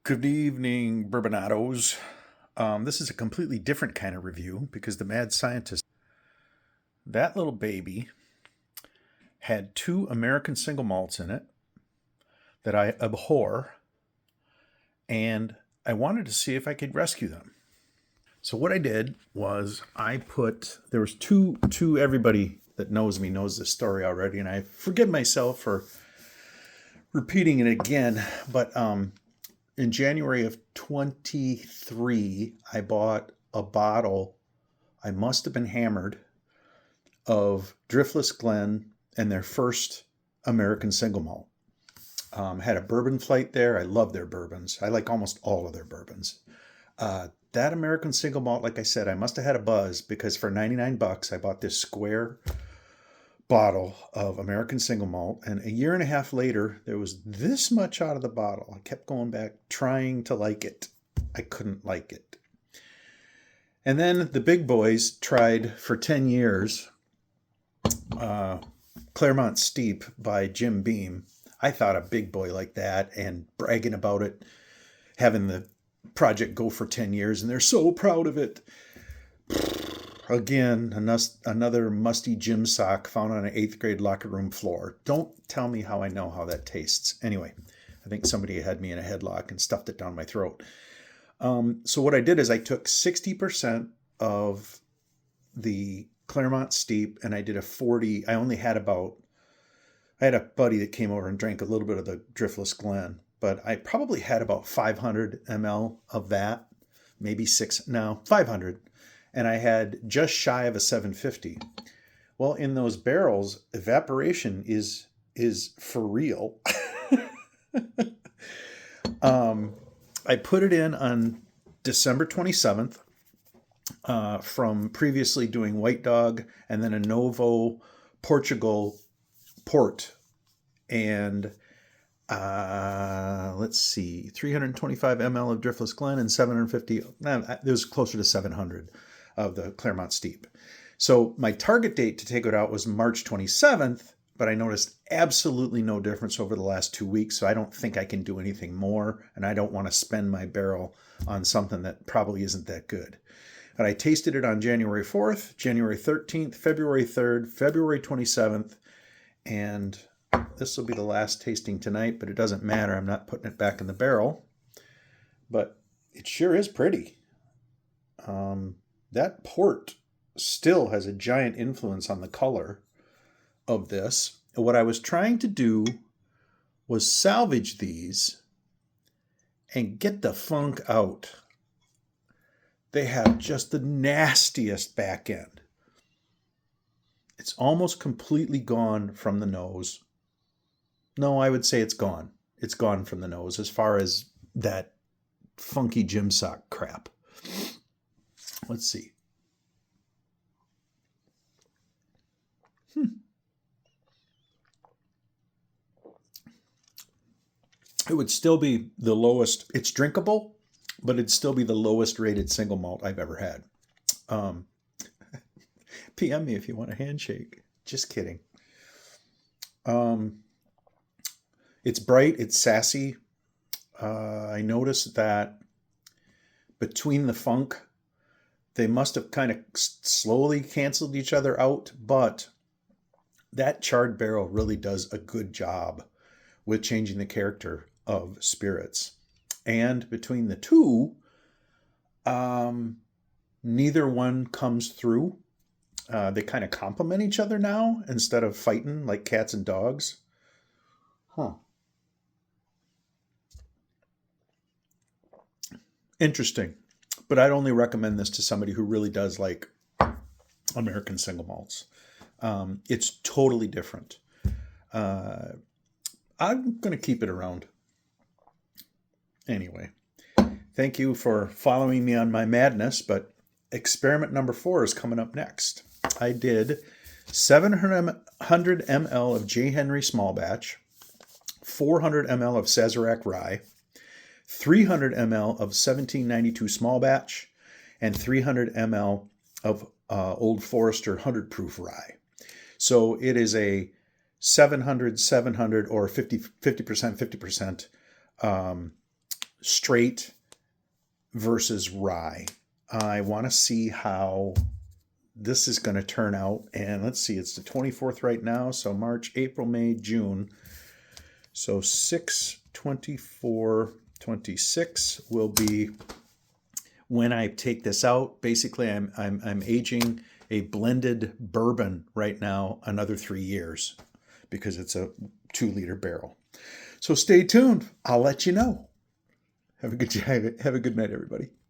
Good evening, Bourbonados. This is a completely different kind of review because the mad scientist, that little baby, had two American single malts in it that I abhor, and I wanted to see if I could rescue them. So what I did was there was two. Everybody that knows me knows this story already, and I forgive myself for repeating it again. But in January of 23, I bought a bottle. I must have been hammered of Driftless Glen and their first American single malt. Had a bourbon flight there. I love their bourbons. I like almost all of their bourbons. That American single malt, like I said, I must have had a buzz because for 99 bucks, I bought this square bottle of American single malt. And a year and a half later, there was this much out of the bottle. I kept going back trying to like it. I couldn't like it. And then the big boys tried for 10 years Claremont Steep by Jim Beam. I thought a big boy like that and bragging about it, having the project go for 10 years, and they're so proud of it. Again, another musty gym sock found on an 8th grade locker room floor. Don't tell me how I know how that tastes. Anyway, I think somebody had me in a headlock and stuffed it down my throat. So what I did is I took 60% of the Claremont Steep and I did a 40. I had a buddy that came over and drank a little bit of the Driftless Glen, but I probably had about 500 ml of that, maybe 500. And I had just shy of a 750. Well, in those barrels, evaporation is for real. I put it in on December 27th from previously doing White Dog and then a Novo Portugal port. And let's see, 325 ml of Driftless Glen and 750, it was closer to 700 of the Claremont Steep. So my target date to take it out was March 27th, but I noticed absolutely no difference over the last 2 weeks, so I don't think I can do anything more, and I don't want to spend my barrel on something that probably isn't that good. But I tasted it on January 4th, January 13th, February 3rd, February 27th, and this will be the last tasting tonight, but it doesn't matter. I'm not putting it back in the barrel, but it sure is pretty. That port still has a giant influence on the color of this. And what I was trying to do was salvage these and get the funk out. They have just the nastiest back end. It's almost completely gone from the nose. No, I would say it's gone. It's gone from the nose as far as that funky gym sock crap. Let's see. It would still be the lowest. It's drinkable, but it'd still be the lowest rated single malt I've ever had. PM me if you want a handshake. Just kidding. It's bright. It's sassy. I noticed that between the funk, they must have kind of slowly canceled each other out, but that charred barrel really does a good job with changing the character of spirits. And between the two, neither one comes through. They kind of complement each other now instead of fighting like cats and dogs. Interesting. But I'd only recommend this to somebody who really does like American single malts. It's totally different. I'm going to keep it around. Anyway, thank you for following me on my madness, but experiment number 4 is coming up next. I did 700 ml of J. Henry small batch, 400 ml of Sazerac rye, 300 ml of 1792 small batch, and 300 ml of Old Forester 100 proof rye. So it is a 700, or 50% straight versus rye. I want to see how this is going to turn out. And let's see, it's the 24th right now. So March, April, May, June. So 6/24/26 will be when I take this out. Basically, I'm aging a blended bourbon right now another 3 years because it's a 2-liter barrel. So stay tuned. I'll let you know. Have a good night, everybody.